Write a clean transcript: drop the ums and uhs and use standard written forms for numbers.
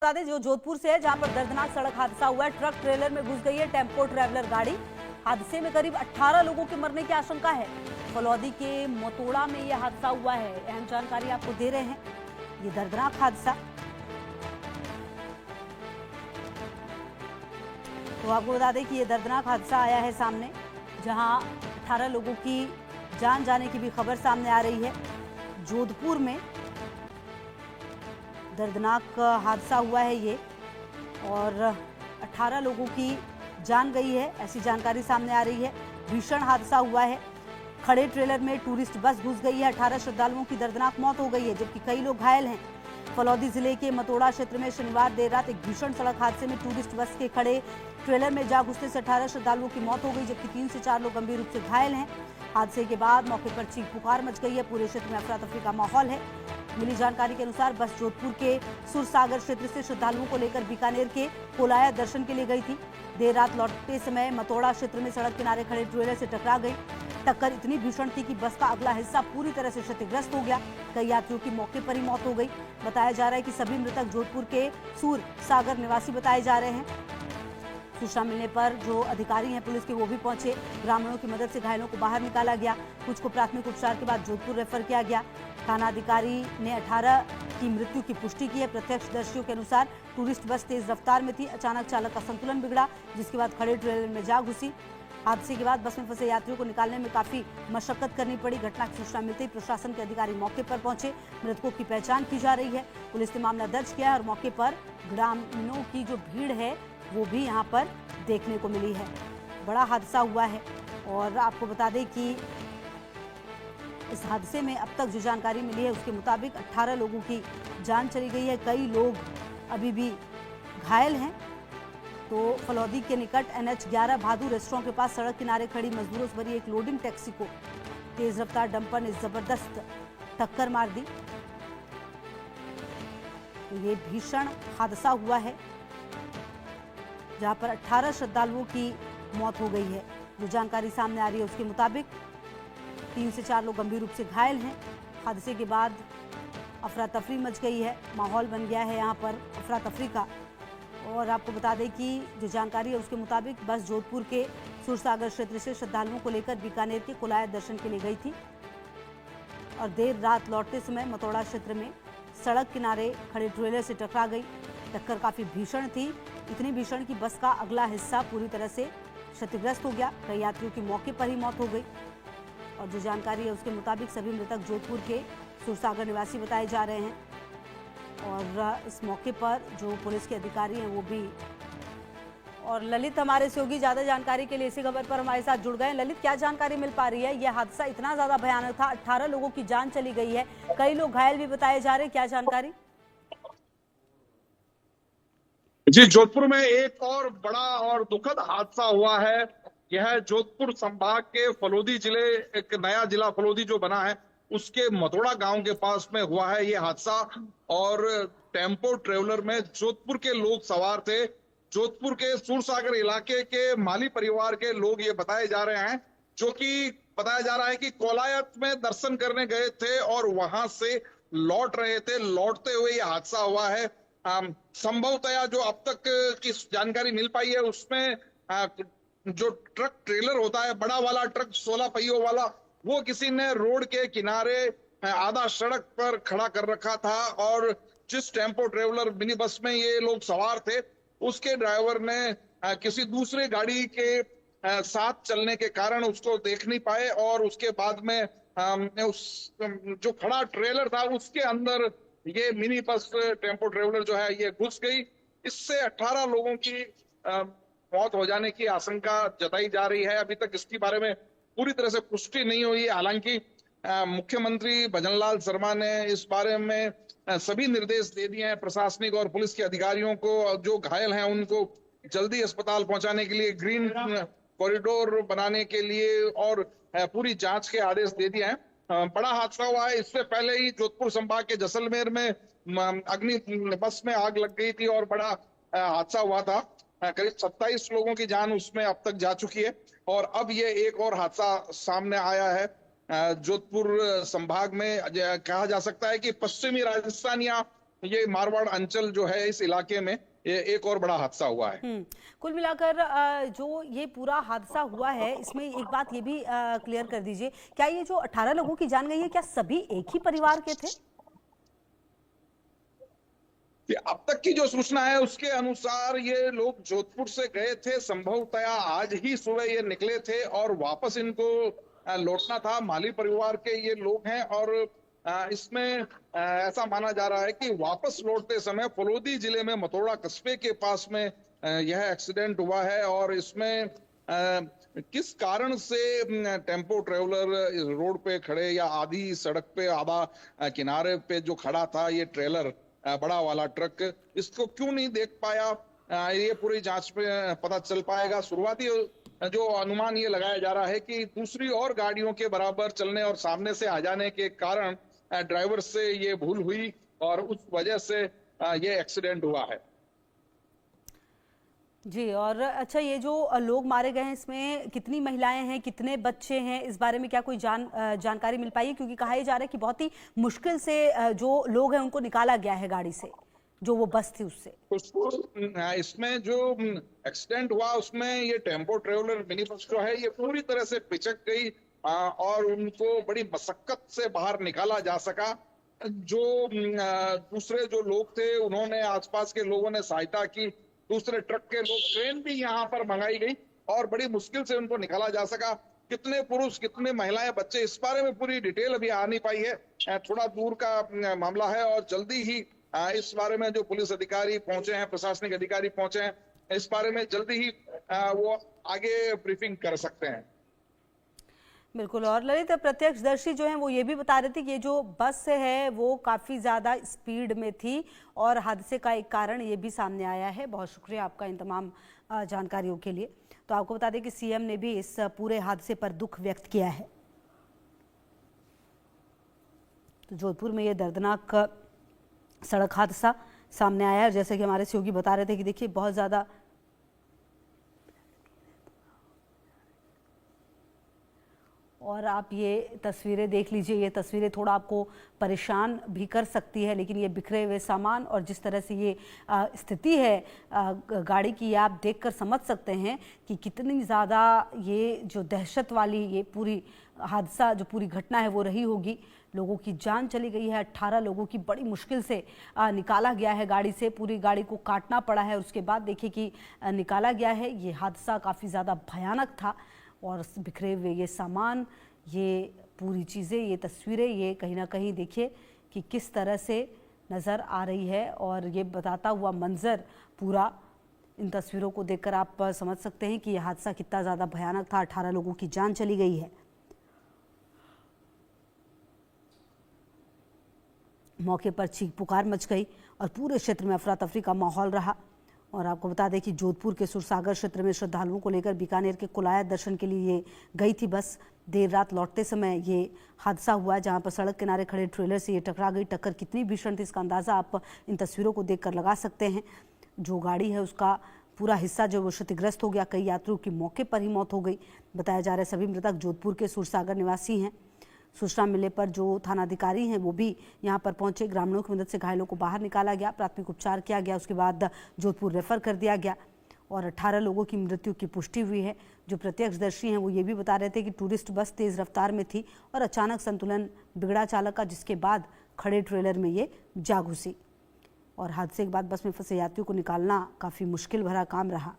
बता दें जो जोधपुर से है, जहां पर दर्दनाक सड़क हादसा हुआ है। ट्रक ट्रेलर में घुस गई है टेम्पो ट्रैवलर गाड़ी। हादसे में करीब 18 लोगों के मरने की आशंका है। फलौदी के मतोड़ा में यह हादसा हुआ है। अहम जानकारी आपको दे रहे हैं, ये दर्दनाक हादसा। तो आपको बता दें कि ये दर्दनाक हादसा आया है सामने, जहां 18 लोगों की जान जाने की भी खबर सामने आ रही है। जोधपुर में दर्दनाक हादसा हुआ है ये, और 18 लोगों की जान गई है, ऐसी जानकारी सामने आ रही है। भीषण हादसा हुआ है। खड़े ट्रेलर में टूरिस्ट बस घुस गई है। 18 श्रद्धालुओं की दर्दनाक मौत हो गई है, जबकि कई लोग घायल हैं। फलौदी जिले के मतोड़ा क्षेत्र में शनिवार देर रात एक भीषण सड़क हादसे में टूरिस्ट बस के खड़े ट्रेलर में जा घुसने से 18 श्रद्धालुओं की मौत हो गई, जबकि 3 से 4 लोग गंभीर रूप से घायल हैं। हादसे के बाद मौके पर चीख पुकार मच गई है। पूरे क्षेत्र में अफरा तफरी का माहौल है। मिली जानकारी के अनुसार बस जोधपुर के सुरसागर क्षेत्र से श्रद्धालुओं को लेकर बीकानेर के कोलाया दर्शन के लिए गई थी। देर रात लौटते समय मतोड़ा क्षेत्र में सड़क किनारे खड़े ट्रेलर से टकरा गई। टक्कर इतनी भीषण थी कि बस का अगला हिस्सा पूरी तरह से क्षतिग्रस्त हो गया। कई यात्रियों की मौके पर ही मौत हो गई। बताया जा रहा है कि सभी मृतक जोधपुर के सुरसागर निवासी बताए जा रहे हैं। सूचना मिलने पर जो अधिकारी हैं पुलिस के, वो भी पहुंचे। ग्रामीणों की मदद से घायलों को बाहर निकाला गया। कुछ को प्राथमिक उपचार के बाद जोधपुर रेफर किया गया। थाना अधिकारी ने 18 की मृत्यु की पुष्टि की है। प्रत्यक्षदर्शियों के अनुसार टूरिस्ट बस तेज रफ्तार में थी। अचानक चालक का संतुलन बिगड़ा, जिसके बाद खड़े ट्रेलर में जा घुसी। हादसे के बाद बस में फंसे यात्रियों को निकालने में काफी मशक्कत करनी पड़ी। घटना की सूचना मिलते ही प्रशासन के अधिकारी मौके पर पहुंचे। मृतकों की पहचान की जा रही है। पुलिस ने मामला दर्ज किया है और मौके पर ग्रामीणों की जो भीड़ है वो भी यहाँ पर देखने को मिली है। बड़ा हादसा हुआ है। और आपको बता दें कि इस हादसे में अब तक जो जानकारी मिली है उसके मुताबिक 18 लोगों की जान चली गई है। कई लोग अभी भी घायल हैं। तो फलौदी के निकट NH 11 भादू रेस्टोरेंट के पास सड़क किनारे खड़ी मजदूरों से भरी एक लोडिंग टैक्सी को तेज रफ्तार डंपर ने जबरदस्त टक्कर मार दी। तो ये भीषण हादसा हुआ है, जहां पर 18 श्रद्धालुओं की मौत हो गई है। जो जानकारी सामने आ रही है उसके मुताबिक 3 से 4 लोग गंभीर रूप से घायल हैं। हादसे के बाद अफरा तफरी मच गई है। माहौल बन गया है यहाँ पर अफरा तफरी का। और आपको बता दें कि जो जानकारी है उसके मुताबिक बस जोधपुर के सुरसागर क्षेत्र से श्रद्धालुओं को लेकर बीकानेर के कोलाया दर्शन के लिए गई थी, और देर रात लौटते समय मतोड़ा क्षेत्र में सड़क किनारे खड़े ट्रेलर से टकरा गई। टक्कर काफी भीषण थी, इतनी भीषण कि बस का अगला हिस्सा पूरी तरह से क्षतिग्रस्त हो गया। कई यात्रियों की मौके पर ही मौत हो गई। और जो जानकारी है उसके मुताबिक सभी मृतक जोधपुर के सुरसागर निवासी बताए जा रहे हैं। और इस मौके पर जो पुलिस के अधिकारी हैं वो भी। और ललित हमारे सहयोगी ज्यादा जानकारी के लिए इसी खबर पर हमारे साथ जुड़ गए। ललित, क्या जानकारी मिल पा रही है? यह हादसा इतना ज्यादा भयानक था, 18 लोगों की जान चली गई है, कई लोग घायल भी बताए जा रहे हैं, क्या जानकारी? जी, जोधपुर में एक और बड़ा और दुखद हादसा हुआ है। यह जोधपुर संभाग के फलौदी जिले, एक नया जिला फलौदी जो बना है, उसके मतोड़ा गांव के पास में हुआ है ये हादसा। और टेम्पो ट्रेवलर में जोधपुर के लोग सवार थे। जोधपुर के सुरसागर इलाके के माली परिवार के लोग ये बताए जा रहे हैं, जो कि बताया जा रहा है कि कोलायत में दर्शन करने गए थे और वहां से लौट रहे थे। लौटते हुए ये हादसा हुआ है। संभवतया जो अब तक की जानकारी मिल पाई है उसमें जो ट्रक ट्रेलर होता है, बड़ा वाला ट्रक 16 पहियों वाला, वो किसी ने रोड के किनारे आधा सड़क पर खड़ा कर रखा था। और जिस टेम्पो ट्रेवलर मिनी बस में ये लोग सवार थे, उसके ड्राइवर ने किसी दूसरे गाड़ी के साथ चलने के कारण उसको देख नहीं पाए, और उसके बाद में उस जो खड़ा ट्रेलर था उसके अंदर ये मिनी बस टेम्पो ट्रेवलर जो है ये घुस गई। इससे 18 लोगों की मौत हो जाने की आशंका जताई जा रही है। अभी तक इसके बारे में पूरी तरह से पुष्टि नहीं हुई। हालांकि मुख्यमंत्री भजनलाल शर्मा ने इस बारे में सभी निर्देश दे दिए हैं प्रशासनिक और पुलिस के अधिकारियों को। जो घायल हैं उनको जल्दी अस्पताल पहुंचाने के लिए, ग्रीन कॉरिडोर बनाने के लिए और पूरी जांच के आदेश दे दिए हैं। बड़ा हादसा हुआ है। इससे पहले ही जोधपुर संभाग के जैसलमेर में अग्नि बस में आग लग गई थी और बड़ा हादसा हुआ था। करीब 27 लोगों की जान उसमें अब तक जा चुकी है। और अब ये एक और हादसा सामने आया है जोधपुर संभाग में। कहा जा सकता है कि पश्चिमी राजस्थान या ये मारवाड़ अंचल जो है इस इलाके में ये एक और बड़ा हादसा हुआ है। कुल मिलाकर जो ये पूरा हादसा हुआ है, इसमें एक बात ये भी क्लियर कर दीजिए, क्या ये जो 18 लोगों की जान गई है, क्या सभी एक ही परिवार के थे? अब तक की जो सूचना है उसके अनुसार ये लोग जोधपुर से गए थे, संभवतया आज ही सुबह ये निकले थे और वापस इनको लौटना था। माली परिवार के ये लोग हैं और इसमें ऐसा माना जा रहा है कि वापस लौटते समय फलोदी जिले में मतोड़ा कस्बे के पास में यह एक्सीडेंट हुआ है और इसमें किस कारण से टेम्पो ट्रेवलर रोड पे खड़े या आधी सड़क पे आधा किनारे पे जो खड़ा था ये ट्रेलर बड़ा वाला ट्रक, इसको क्यों नहीं देख पाया, ये पूरी जांच में पता चल पाएगा। शुरुआती जो अनुमान ये लगाया जा रहा है कि दूसरी और गाड़ियों के बराबर चलने और सामने से आ जाने के कारण ड्राइवर से ये भूल हुई और उस वजह से ये एक्सीडेंट हुआ है। जी, और अच्छा, ये जो लोग मारे गए हैं इसमें कितनी महिलाएं हैं, कितने बच्चे हैं, इस बारे में क्या कोई जानकारी मिल पाई है? क्योंकि कहा यह जा रहा है कि बहुत ही मुश्किल से जो लोग हैं उनको निकाला गया है गाड़ी से, जो वो बस थी उससे। इसमें जो एक्सीडेंट हुआ उसमें ये टेम्पो ट्रेवलर मिनी बस जो है ये पूरी तरह से पिचक गई और उनको बड़ी मशक्कत से बाहर निकाला जा सका। जो दूसरे जो लोग थे उन्होंने, आसपास के लोगों ने सहायता की, दूसरे ट्रक के लोग, ट्रेन भी यहाँ पर मंगाई गई और बड़ी मुश्किल से उनको निकाला जा सका। कितने पुरुष कितने महिलाएं बच्चे, इस बारे में पूरी डिटेल अभी आ नहीं पाई है, थोड़ा दूर का मामला है और जल्दी ही इस बारे में जो पुलिस अधिकारी पहुंचे हैं, प्रशासनिक अधिकारी पहुंचे हैं, इस बारे में जल्दी ही वो आगे ब्रीफिंग कर सकते हैं। बिल्कुल, और ललित, प्रत्यक्षदर्शी जो हैं वो ये भी बता रहे थे कि ये जो बस है वो काफ़ी ज़्यादा स्पीड में थी और हादसे का एक कारण ये भी सामने आया है। बहुत शुक्रिया आपका इन तमाम जानकारियों के लिए। तो आपको बता दें कि सीएम ने भी इस पूरे हादसे पर दुख व्यक्त किया है। तो जोधपुर में ये दर्दनाक सड़क हादसा सामने आया है। जैसे कि हमारे सहयोगी बता रहे थे कि देखिए बहुत ज़्यादा और आप ये तस्वीरें देख लीजिए, ये तस्वीरें थोड़ा आपको परेशान भी कर सकती है, लेकिन ये बिखरे हुए सामान और जिस तरह से ये स्थिति है गाड़ी की, आप देखकर समझ सकते हैं कि कितनी ज़्यादा ये जो दहशत वाली ये पूरी हादसा, जो पूरी घटना है वो रही होगी। लोगों की जान चली गई है, 18 लोगों की बड़ी मुश्किल से निकाला गया है गाड़ी से, पूरी गाड़ी को काटना पड़ा है, उसके बाद देखिए कि निकाला गया है। ये हादसा काफ़ी ज़्यादा भयानक था और बिखरे हुए ये सामान, ये पूरी चीज़ें, ये तस्वीरें, ये कहीं ना कहीं देखिए कि किस तरह से नज़र आ रही है और ये बताता हुआ मंजर पूरा, इन तस्वीरों को देखकर आप समझ सकते हैं कि यह हादसा कितना ज़्यादा भयानक था। 18 लोगों की जान चली गई है। मौके पर चीख पुकार मच गई और पूरे क्षेत्र में अफरा तफरी का माहौल रहा। और आपको बता दें कि जोधपुर के सुरसागर क्षेत्र में श्रद्धालुओं को लेकर बीकानेर के कुलायत दर्शन के लिए ये गई थी बस। देर रात लौटते समय ये हादसा हुआ, जहां पर सड़क किनारे खड़े ट्रेलर से ये टकरा गई। टक्कर कितनी भीषण थी इसका अंदाज़ा आप इन तस्वीरों को देखकर लगा सकते हैं। जो गाड़ी है उसका पूरा हिस्सा जो वो क्षतिग्रस्त हो गया। कई यात्रियों की मौके पर ही मौत हो गई। बताया जा रहा है सभी मृतक जोधपुर के सुरसागर निवासी हैं। सूचना मिलने पर जो थानाधिकारी हैं वो भी यहां पर पहुंचे। ग्रामीणों की मदद से घायलों को बाहर निकाला गया, प्राथमिक उपचार किया गया, उसके बाद जोधपुर रेफर कर दिया गया और 18 लोगों की मृत्यु की पुष्टि हुई है। जो प्रत्यक्षदर्शी हैं वो ये भी बता रहे थे कि टूरिस्ट बस तेज़ रफ्तार में थी और अचानक संतुलन बिगड़ा चालक का, जिसके बाद खड़े ट्रेलर में ये जा घुसी और हादसे के बाद बस में फंसे यात्रियों को निकालना काफ़ी मुश्किल भरा काम रहा।